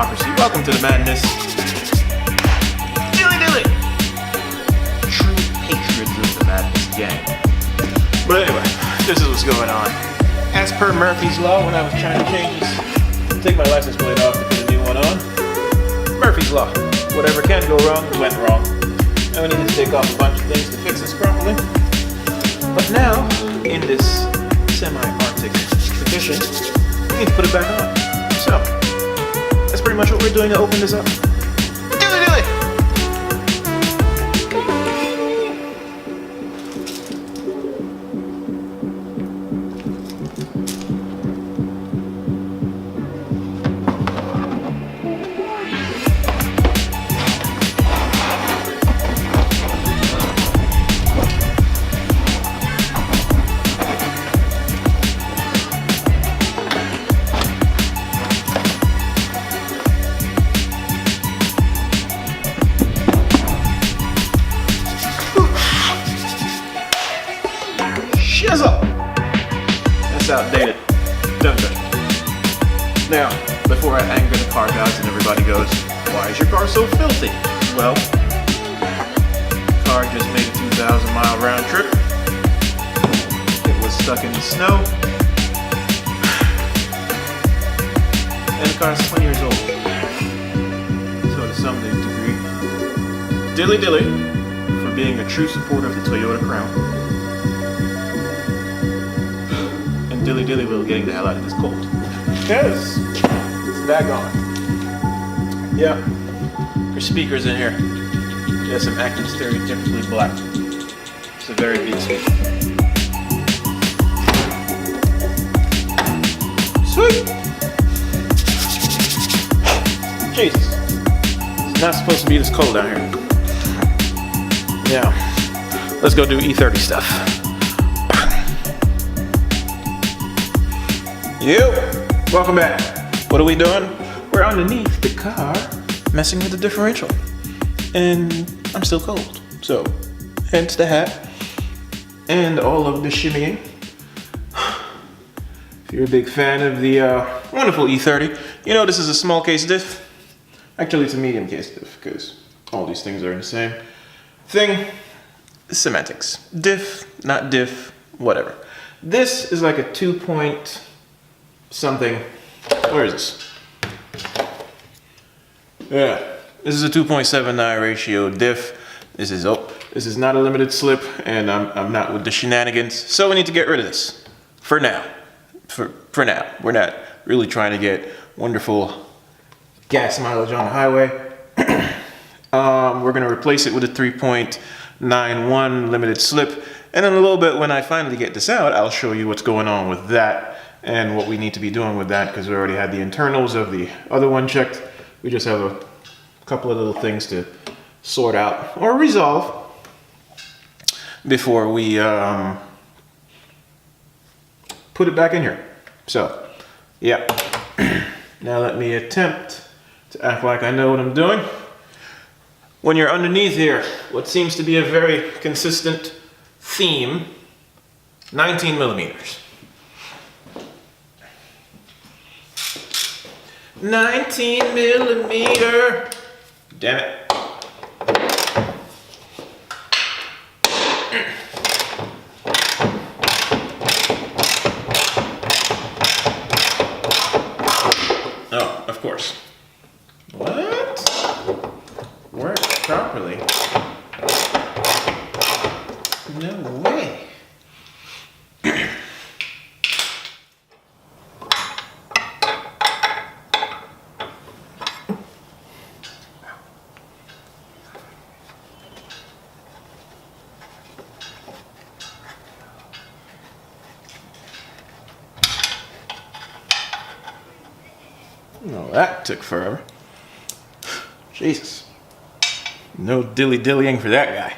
democracy. Welcome to the madness. Dilly dilly! True patriots of the madness gang. But anyway, this is what's going on. As per Murphy's Law, when I was trying to take my license plate off to put a new one on, Murphy's Law. Whatever can go wrong, went wrong. And we need to take off a bunch of things to fix this properly. But now, in this semi-arctic condition, we need to put it back on. So, that's pretty much what we're doing to open this up. Dilly dilly! That's outdated. Don't touch it. Now, before I anger the car guys and everybody goes, why is your car so filthy? Well, the car just made a 2,000 mile round trip. It was stuck in the snow. And the car's 20 years old. So to some degree, dilly dilly for being a true supporter of the Toyota Crown. Dilly dilly will getting the hell out of this cold. Yes, it's back on. Yeah, there's speakers in here. Yes, I'm acting stereotypically black. It's a very big speaker. Sweet! Jesus, it's not supposed to be this cold down here. Yeah, let's go do E30 stuff. Yo, welcome back. What are we doing? We're underneath the car, messing with the differential. And I'm still cold, so hence the hat and all of the shimmying. If you're a big fan of the wonderful E30, you know this is a small case diff. Actually, it's a medium case diff because all these things are in the same thing. Semantics. Diff, not diff, whatever. This is like a 2 point something. Where is this? Yeah, this is a 2.79 ratio diff. This is not a limited slip, and I'm not with the shenanigans. So we need to get rid of this for now. For now, we're not really trying to get wonderful gas mileage on the highway. We're gonna replace it with a 3.91 limited slip, and in a little bit, when I finally get this out, I'll show you what's going on with that and what we need to be doing with that, because we already had the internals of the other one checked. We just have a couple of little things to sort out or resolve before we put it back in here. So, yeah. Now let me attempt to act like I know what I'm doing. When you're underneath here, what seems to be a very consistent theme, 19 millimeters. 19 millimeter. Damn it. Oh, of course. What? Worked properly. No way. Oh, that took forever. Jesus. No dilly-dillying for that guy.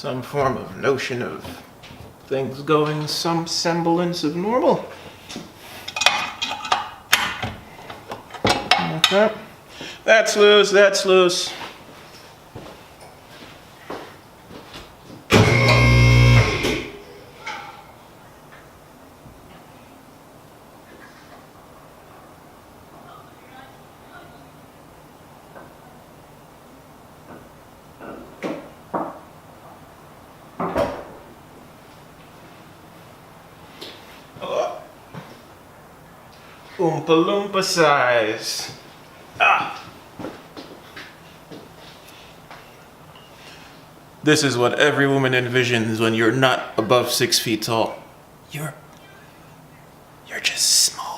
some form of notion of things going some semblance of normal. Okay. That's loose, that's loose. Oompa Loompa size. Ah! This is what every woman envisions when you're not above 6 feet tall. You're just small.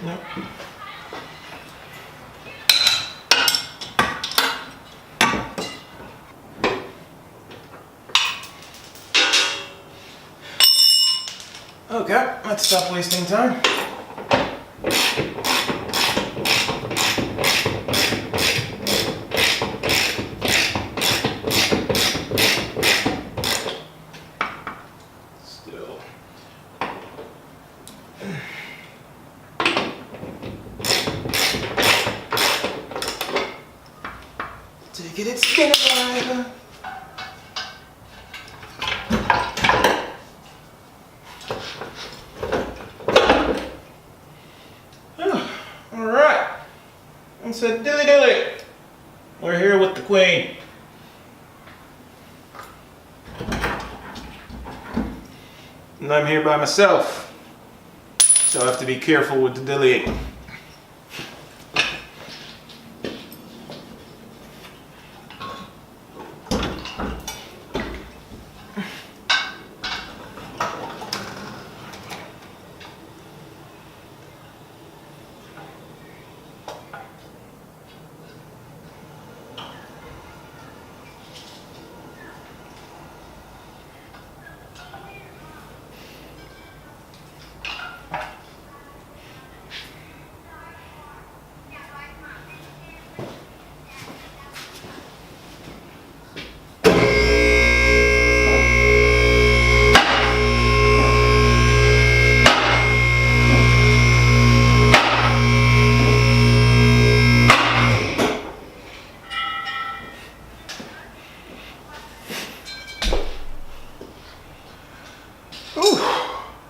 Nope. Okay, let's stop wasting time. Still. Take it, it's been a while. Alright. I said dilly dilly. We're here with the Queen. And I'm here by myself. So I have to be careful with the dillying.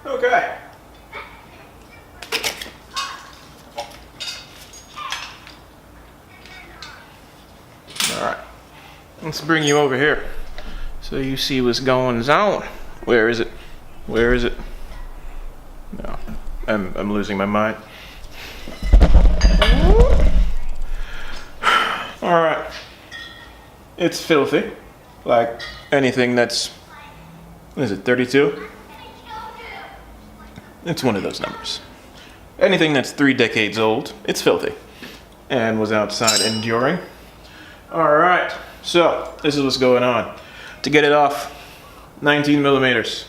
Okay. Alright. Let's bring you over here so you see what's going on. Where is it? Where is it? No. I'm losing my mind. Alright. It's filthy. Like anything that's, what is it, 32? It's one of those numbers. Anything that's 3 decades old, it's filthy. And was outside enduring. Alright, so this is what's going on. To get it off, 19 millimeters.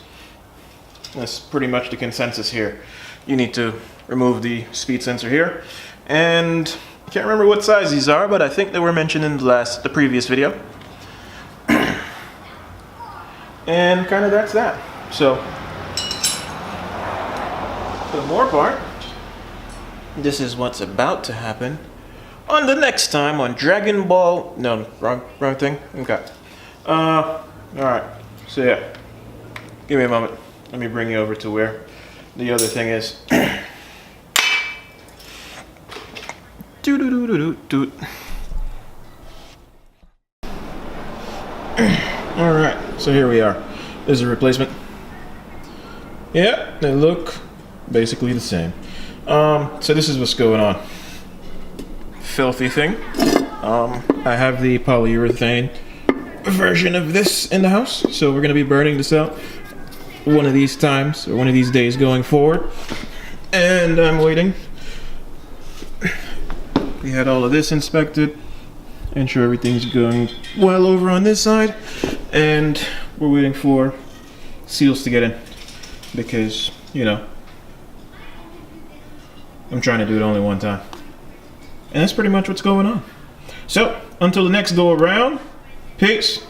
That's pretty much the consensus here. You need to remove the speed sensor here. And I can't remember what size these are, but I think they were mentioned in the previous video. And kind of that's that. So, for the more part, this is what's about to happen on the next time on Dragon Ball. No, wrong thing. Okay. Alright. So yeah. Give me a moment. Let me bring you over to where the other thing is. Alright, so here we are. This is a replacement. Yeah, they look basically the same. So this is what's going on. Filthy thing. I have the polyurethane version of this in the house, so we're gonna be burning this out one of these times, or one of these days going forward. And I'm waiting. We had all of this inspected, ensure everything's going well over on this side, and we're waiting for seals to get in, because, you know, I'm trying to do it only one time. And that's pretty much what's going on. So, until the next go around, peace.